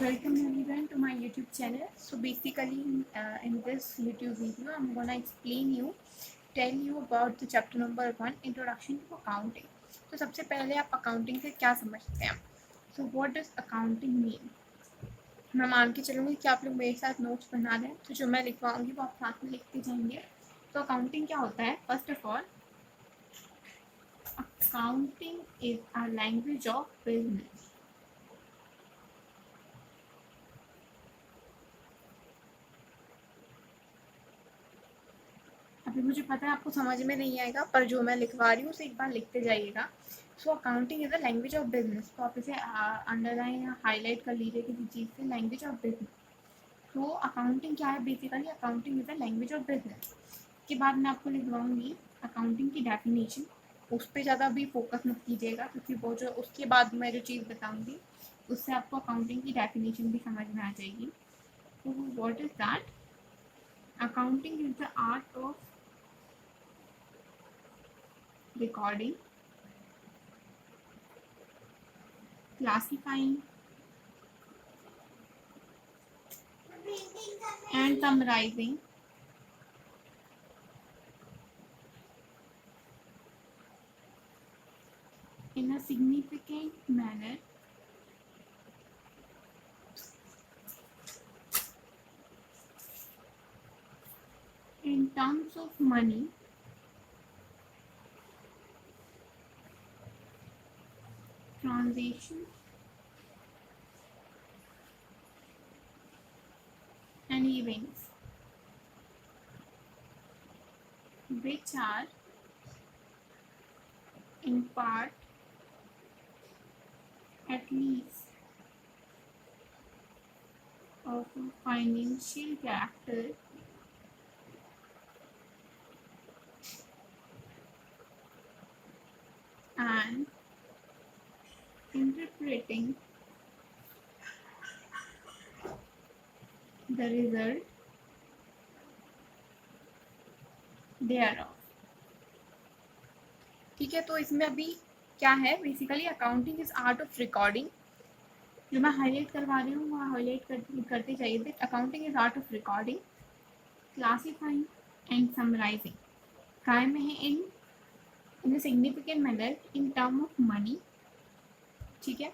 Welcome everyone to my YouTube channel. So basically in this YouTube video I'm gonna tell you about the chapter number 1, Introduction to Accounting. तो सबसे पहले आप accounting से क्या समझते हैं? So what does accounting mean? मैं मान के चलूँगी कि आप लोग मेरे साथ नोट्स बना रहे हैं, तो जो मैं लिखवाऊंगी वो आप साथ में लिखते जाएंगे. तो अकाउंटिंग क्या होता है? First of all, accounting is a language of business. अभी मुझे पता है आपको समझ में नहीं आएगा, पर जो मैं लिखवा रही हूँ उसे एक बार लिखते जाइएगा. So accounting is the language of business. तो आप इसे अंडरलाइन या हाईलाइट कर लीजिए किसी चीज़ से, लैंग्वेज ऑफ बिजनेस. तो अकाउंटिंग क्या है? Basically accounting is the language of business. के बाद मैं आपको लिखवाऊंगी अकाउंटिंग की डेफिनेशन. उस पर ज़्यादा भी फोकस मत कीजिएगा, क्योंकि वो जो उसके बाद मैं जो चीज़ बताऊंगी उससे आपको अकाउंटिंग की डेफिनेशन भी समझ में आ जाएगी. तो what is that? Accounting is the art of recording, classifying, and summarizing in a significant manner in terms of money, transaction, and events, which are in part, at least, of a financial character and interpreting the result thereof. ठीक है, तो इसमें अभी क्या है? Basically accounting is art of recording. जो मैं highlight करवा रही हूँ वहाँ हाईलाइट करते जाइए. That accounting is art of recording, classifying and summarising. काय में है? In significant manner in term of money. ठीक है,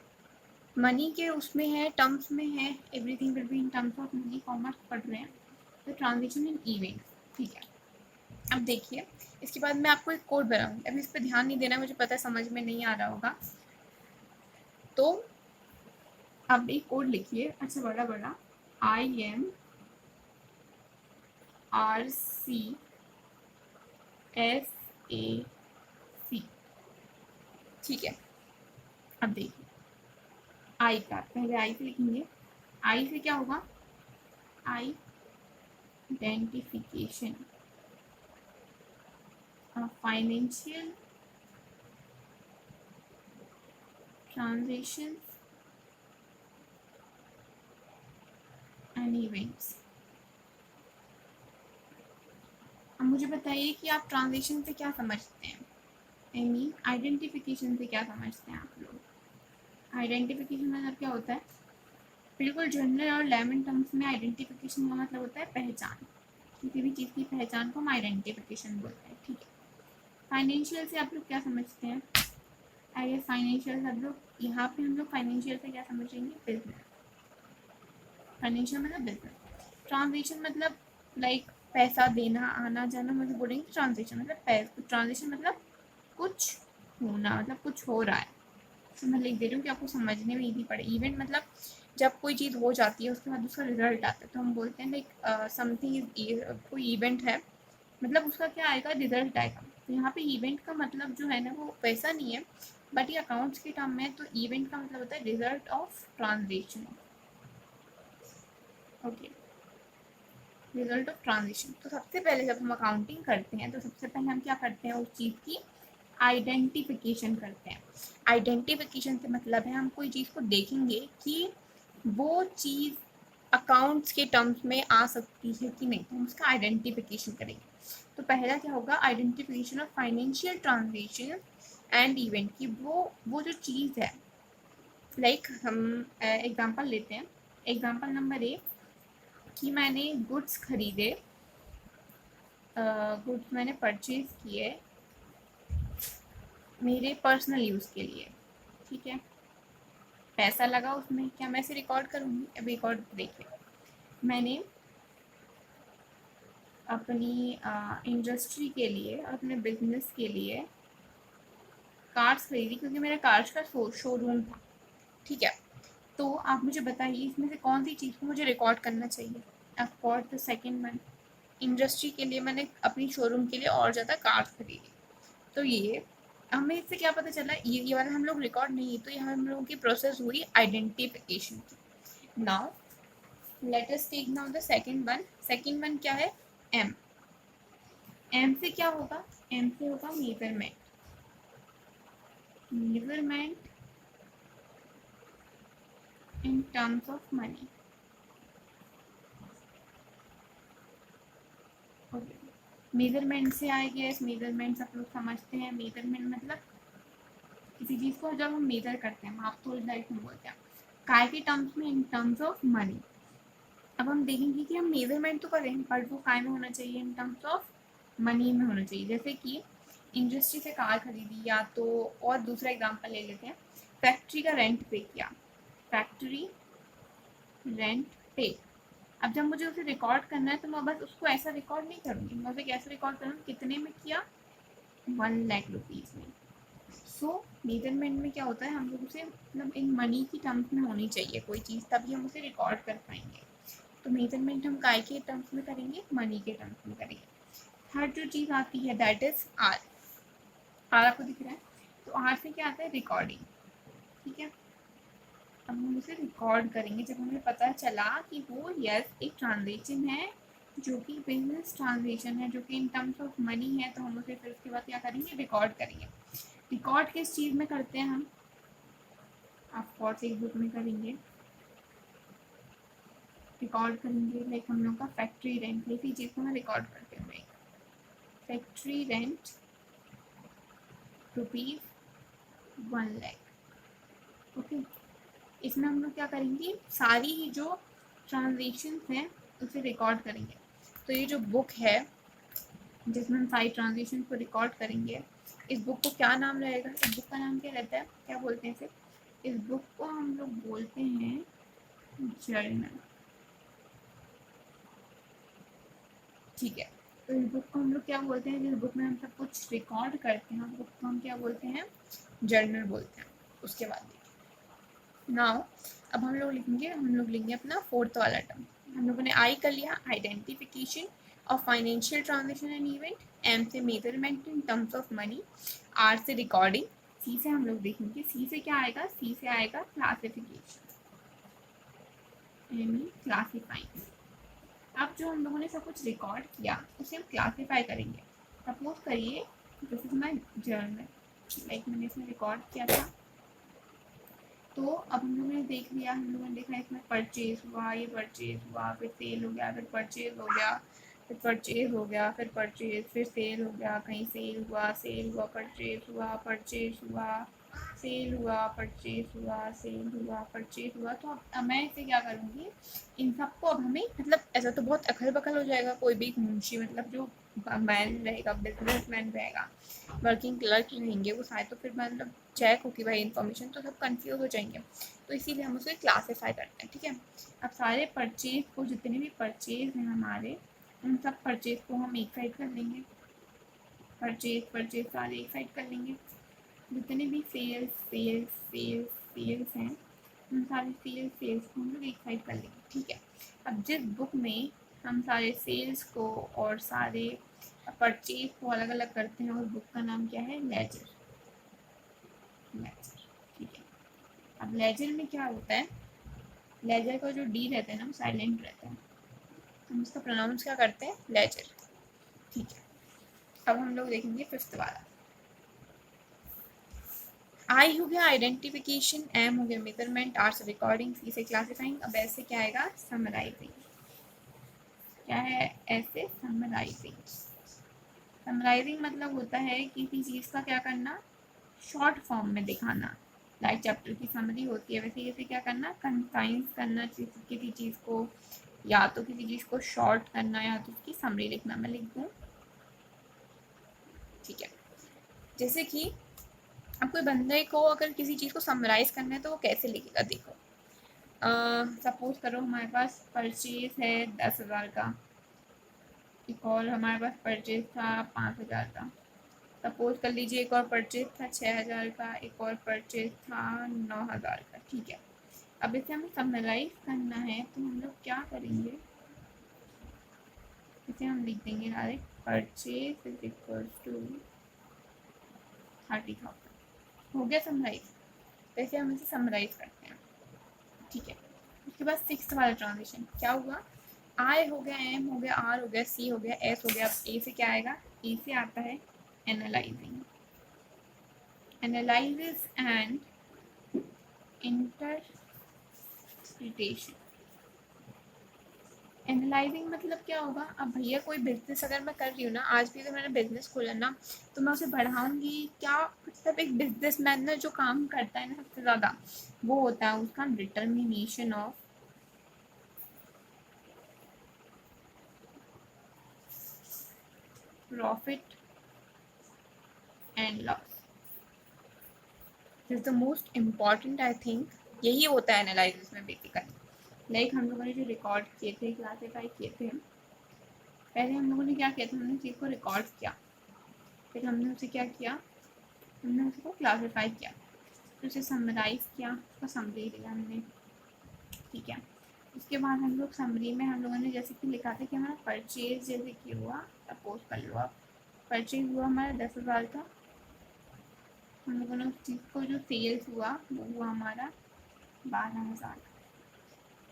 मनी के उसमें है, टर्म्स में है. Everything will be in terms of money. Commerce पढ़ रहे हैं तो ट्रांजेक्शन इन इवेंट. ठीक है, अब देखिए इसके बाद मैं आपको एक कोड बनाऊंगी. अभी इस पर ध्यान नहीं देना, मुझे पता है समझ में नहीं आ रहा होगा. तो आप एक कोड लिखिए, अच्छा बड़ा बड़ा, IMRCSE. ठीक है, अब देखिए आई का पहले आई से लिखेंगे. आई से क्या होगा? Identification financial transaction and events. अब मुझे बताइए कि आप ट्रांजेक्शन से क्या समझते हैं, आई मीन आइडेंटिफिकेशन से क्या समझते हैं आप लोग? आइडेंटिफिकेशन मतलब क्या होता है? बिल्कुल जनरल और लेमन टर्म्स में आइडेंटिफिकेशन का मतलब होता है पहचान. किसी भी चीज़ की पहचान को हम आइडेंटिफिकेशन बोलते हैं. ठीक है, फाइनेंशियल से आप लोग क्या समझते हैं? आइए फाइनेंशियल सब लोग यहाँ पे हम लोग फाइनेंशियल से क्या समझेंगे? बिजनेस. फाइनेंशियल मतलब बिजनेस. ट्रांजेक्शन मतलब लाइक पैसा देना, आना जाना, मतलब बोलेंगे ट्रांजेक्शन मतलब ट्रांजेक्शन मतलब कुछ होना, मतलब कुछ हो रहा है. तो मैं लिख दे रही हूँ कि आपको समझने में ईजी पड़े. इवेंट मतलब जब कोई चीज़ हो जाती है उसके बाद उसका रिजल्ट आता है, तो हम बोलते हैं लाइक समथिंग इज, कोई इवेंट है मतलब उसका क्या आएगा? रिजल्ट आएगा. तो यहाँ पे इवेंट का मतलब जो है ना वो पैसा नहीं है, बट ये अकाउंट्स के टर्म में. तो इवेंट का मतलब होता है result of transaction. Okay, result of transaction. तो सबसे पहले जब हम अकाउंटिंग करते हैं तो सबसे पहले हम क्या करते हैं? उस चीज़ की आइडेंटिफिकेशन करते हैं. आइडेंटिफिकेशन से मतलब है हम कोई चीज़ को देखेंगे कि वो चीज़ अकाउंट्स के टर्म्स में आ सकती है कि नहीं, तो हम उसका आइडेंटिफिकेशन करेंगे. तो पहला क्या होगा? Identification of financial transaction and event की वो जो चीज़ है. लाइक हम एग्जांपल लेते हैं एग्जाम्पल नंबर ए कि मैंने गुड्स खरीदे, गुड्स मैंने परचेज किए मेरे पर्सनल यूज़ के लिए, ठीक है, पैसा लगा उसमें, क्या मैं इसे रिकॉर्ड करूँगी? अब रिकॉर्ड देखिए, मैंने अपनी इंडस्ट्री के लिए, अपने बिजनेस के लिए कार्स खरीदी क्योंकि मेरा कार्स का शोरूम था, ठीक है। तो आप मुझे बताइए इसमें से कौन सी चीज़ को मुझे रिकॉर्ड करना चाहिए? Of course the second one, industry के लिए मैंने अपनी शोरूम के लिए और ज़्यादा कार्स खरीदी। तो ये हमें इससे क्या पता चला, ये वाला हम लोग रिकॉर्ड नहीं, तो ये हम लोगों की प्रोसेस हुई आइडेंटिफिकेशन की। Now let us take now the second one. Second one क्या है? एम। एम से क्या होगा? एम से होगा measurement. Measurement in terms of money. Measurement से आएगी, मेजरमेंट आप लोग समझते हैं। मेजरमेंट मतलब किसी चीज़ को जब हम मेजर करते हैं, माप तोल डाइट में बोलते हैं, काय के टर्म्स में? इन टर्म्स ऑफ मनी। अब हम देखेंगे कि हम मेजरमेंट तो करें बट वो काय में होना चाहिए? इन टर्म्स ऑफ मनी में होना चाहिए। जैसे कि इंडस्ट्री से कार खरीदी, या तो और दूसरा एग्जांपल ले लेते हैं, फैक्ट्री का रेंट पे किया, फैक्ट्री रेंट पे। अब जब मुझे उसे रिकॉर्ड करना है तो मैं बस उसको ऐसा रिकॉर्ड नहीं करूँगी, मैं उसे कैसे रिकॉर्ड करूँगी? कितने में किया? 1,00,000 रुपीज़ में। सो मेजरमेंट में क्या होता है, हम लोग उसे मतलब इन मनी की टर्म्स में होनी चाहिए कोई चीज़, तभी हम उसे रिकॉर्ड कर पाएंगे। तो मेजरमेंट हम काय के टर्म्स में करेंगे? मनी के टर्म्स में करेंगे। थर्ड जो चीज़ आती है दैट इज आर। आर आपको दिख रहा है? तो आर से क्या आता है? रिकॉर्डिंग, ठीक है। अब हम उसे रिकॉर्ड करेंगे जब हमें पता चला कि वो यस एक ट्रांजेक्शन है जो कि बिजनेस ट्रांजेक्शन है, जो कि इन टर्म्स ऑफ मनी है, तो हम उसे फिर उसके बाद क्या करेंगे? रिकॉर्ड करेंगे। रिकॉर्ड किस चीज़ में करते हैं हम? ऑफ कोर्स एक बुक में करेंगे। रिकॉर्ड करेंगे लाइक हम लोग का फैक्ट्री रेंट, इसी चीज़ को मैं रिकॉर्ड करते हुए, फैक्ट्री रेंट ₹1,00,000, ओके। इसमें हम लोग क्या करेंगे? सारी ही जो ट्रांजेक्शन हैं उसे रिकॉर्ड करेंगे। तो ये जो बुक है जिसमें हम सारी ट्रांजेक्शन को रिकॉर्ड करेंगे, इस बुक को क्या नाम रहेगा? इस बुक का नाम क्या रहता है? क्या बोलते हैं इसे? इस बुक को हम लोग बोलते हैं जर्नल, ठीक है। तो इस बुक को हम लोग क्या बोलते हैं? जिस बुक में हम सब कुछ रिकॉर्ड करते हैं उस बुक को हम क्या बोलते हैं? जर्नल बोलते हैं। उसके बाद नाउ अब हम लोग लेंगे अपना फोर्थ वाला टर्म। हम लोगों ने आई कर लिया, identification of financial transaction and event. M से measurement in terms of money. R से रिकॉर्डिंग। सी से हम लोग देखेंगे, सी से क्या आएगा? सी से आएगा क्लासिफिकेशन, यानी क्लासीफाइंग। अब जो हम लोगों ने सब कुछ रिकॉर्ड किया उसे हम क्लासीफाई करेंगे। सपोज करिए this is my journal, like मैंने इसमें रिकॉर्ड किया था। तो अब हम लोगों ने देख लिया, हम लोगों ने देखा इसमें परचेज हुआ, ये परचेज हुआ, फिर सेल हो गया, फिर परचेज हो गया, फिर परचेज हो गया, फिर परचेज, फिर सेल हो गया, कहीं सेल हुआ, सेल हुआ, परचेज हुआ, परचेज हुआ, सेल हुआ, परचेज हुआ, सेल हुआ, परचेज हुआ। तो अब मैं इसे क्या करूँगी? इन सबको अब हमें मतलब ऐसा तो बहुत अखल बखल हो जाएगा, कोई भी मुंशी मतलब जो मैन रहेगा, बिजनेस मैन रहेगा, वर्किंग क्लर्क रहेंगे, वो शायद तो फिर मतलब चेक होगी भाई इन्फॉर्मेशन, तो सब कंफ्यूज हो जाएंगे। तो इसीलिए हम उसे क्लासीफाई करते हैं, ठीक है। अब सारे परचेज को, जितने भी परचेज हैं हमारे, उन सब परचेज को हम एक साइड कर लेंगे। परचेज परचेज सारे एक साइड कर लेंगे। जितने भी सेल्स सेल्स सेल्स सेल्स हैं उन सारे सेल्स को हम लोग एक साइड कर लेंगे, ठीक है। अब जिस बुक में हम सारे सेल्स को और सारे परचेज को अलग अलग करते हैं उस बुक का नाम क्या है? लेजर। लेजर, ठीक है। अब लेजर में क्या होता है? लेजर का जो डी रहता है ना वो साइलेंट रहता है, हम उसका प्रोनाउंस क्या करते हैं? लेजर, ठीक है। अब हम लोग देखेंगे फिफ्थ वाला। आई हो गया आइडेंटिफिकेशन, एम हो गया मेजरमेंट, आर से रिकॉर्डिंग, सी से क्लासिफाइंग। अब ऐसे क्या आएगा? समराइजिंग। क्या है? ऐसे समराइजिंग। समराइजिंग मतलब होता है किसी चीज़ का क्या करना? शॉर्ट फॉर्म में दिखाना, लाइक चैप्टर की समरी होती है वैसे कैसे क्या करना, कंसाइंस करना किसी चीज़ को, या तो किसी चीज़ को शॉर्ट करना या तो उसकी समरी लिखना। मैं लिख दूँ, ठीक है। जैसे कि अब कोई बंदे को अगर किसी चीज़ को समराइज़ करना है तो वो कैसे लिखेगा, देखो सपोज करो हमारे पास परचेज है 10,000 का, एक और हमारे पास परचेज था 5,000 का, सपोज कर लीजिए एक और परचेज था 6,000 का, एक और परचेज था 9,000 का, ठीक है। अब इसे हमें समराइज करना है तो हम लोग क्या करेंगे, इसे हम लिख देंगे direct purchase is equal to 30,000। हो गया समराइज। वैसे हम इसे समराइज करते हैं, ठीक है। उसके बाद सिक्स्थ वाला ट्रांजिशन क्या हुआ, आई हो गया, एम हो गया, आर हो गया, सी हो गया, एस हो गया। ए से क्या आएगा, ए से आता है analysing, analyses and interpretation. Analysing मतलब क्या होगा, अब भैया कोई बिजनेस अगर मैं कर रही हूँ ना, आज भी अगर मैंने बिजनेस खोला ना तो मैं उसे बढ़ाऊंगी क्या, मतलब एक बिजनेसमैन ना जो काम करता है ना सबसे ज़्यादा वो होता है उसका determination of profit and loss. This the most important, I think यही होता है एनालिसिस में बेसिकली। लाइक हम लोगों ने जो रिकॉर्ड किए थे, क्लासीफाई किए थे, पहले हम लोगों ने क्या किया था, हमने चीज़ को रिकॉर्ड किया, फिर हमने उसे क्या किया, हमने उसको क्लासीफाई किया, फिर उसे समराइज किया, उसका समरी लिया हमने, ठीक है। उसके बाद हम लोग समरी में हम लोगों ने जैसे कि लिखा था कि हमारा परचेज जैसे कि हुआ, सपोज कर लो आप परचेज हुआ हमारा 10,000 का, हम लोगों ने उस चीज़ को जो सेल्स हुआ वो हुआ हमारा 12,000।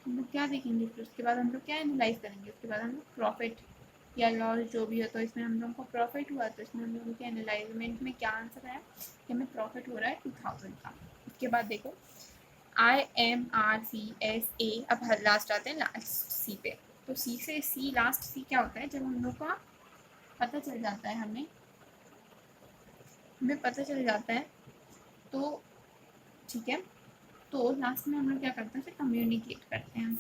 हम लोग क्या देखेंगे, फिर उसके बाद हम लोग क्या एनालाइज करेंगे, उसके बाद हम लोग प्रॉफिट या लॉस जो भी हो, तो इसमें हम लोगों को प्रॉफिट हुआ तो इसमें हम लोगों के एनालाइजमेंट में क्या आंसर है कि हमें प्रॉफिट हो रहा है 2,000 का। उसके बाद देखो IMRCSA, अब लास्ट आते हैं लास्ट सी पे, तो सी से सी, लास्ट सी क्या होता है, जब हम लोग का पता चल जाता है, हमें पता चल जाता है तो ठीक है, तो लास्ट में हम लोग क्या करते हैं, कम्युनिकेट करते हैं,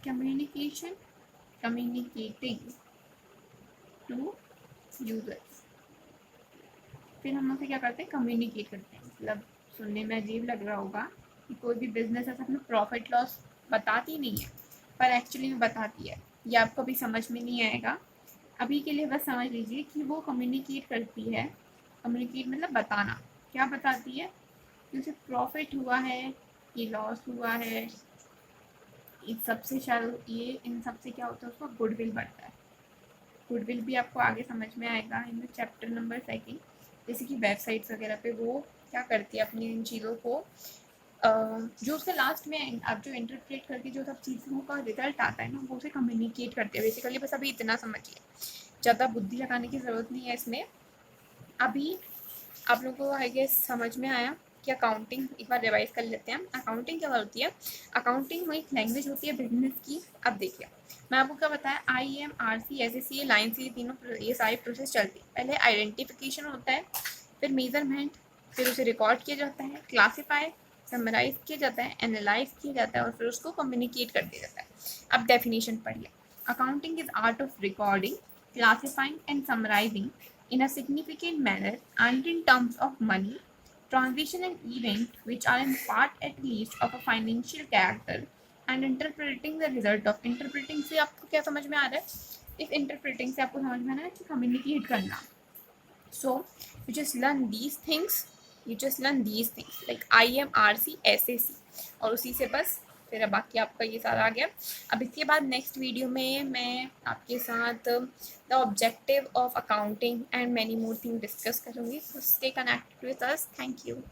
कम्युनिकेशन, कम्युनिकेटिंग टू यूजर्स। फिर हम लोग क्या करते हैं, कम्युनिकेट करते हैं। मतलब सुनने में अजीब लग रहा होगा कि कोई भी बिजनेस ऐसा अपना प्रॉफिट लॉस बताती नहीं है, पर एक्चुअली में बताती है, ये आपको भी समझ में नहीं आएगा। अभी के लिए बस समझ लीजिए कि वो कम्युनिकेट करती है, कम्युनिकेट मतलब बताना, क्या बताती है कि उसे प्रॉफिट हुआ है कि लॉस हुआ है, इन सबसे शायद ये इन सबसे क्या होता है, उसका गुडविल बढ़ता है। गुडविल भी आपको आगे समझ में आएगा इन चैप्टर नंबर 2, जैसे कि वेबसाइट्स वगैरह पे वो क्या करती है अपनी इन चीज़ों को, जो उसके लास्ट में आप जो इंटरप्रेट करके जो सब चीज़ों का रिजल्ट आता है ना वो उसे कम्युनिकेट करते हैं बेसिकली। बस अभी इतना समझिए, ज़्यादा बुद्धि लगाने की ज़रूरत नहीं है इसमें। अभी आप लोगों को आई गेस समझ में आया कि अकाउंटिंग, एक बार रिवाइज कर लेते हैं। अकाउंटिंग क्या होती है, अकाउंटिंग एक लैंग्वेज होती है बिजनेस की। अब देखिए मैं आपको क्या बताया, IMRC SSC लाइन से ये तीनों ये सारी प्रोसेस चलती है। पहले आइडेंटिफिकेशन होता है, फिर मेजरमेंट, फिर उसे रिकॉर्ड किया जाता है, क्लासीफाई, समराइज किया जाता है, एनालाइज किया जाता है और फिर उसको कम्युनिकेट कर दिया जाता है। अब डेफिनेशन पढ़िए, accounting is art of recording, classifying and summarizing in a significant manner and in terms of money, transition and event which are in part at least of a financial character and interpreting the result of interpreting से आपको क्या समझ में आ रहा है, इस interpreting से आपको समझ में आ रहा है कि communicate करना। So you just learn these things, you just learn these things like IMRC SAC और उसी से बस फिर अब बाकी आपका ये सारा आ गया। अब इसके बाद नेक्स्ट वीडियो में मैं आपके साथ the objective of accounting and many more thing discuss करूँगी। Stay connected with us, thank you.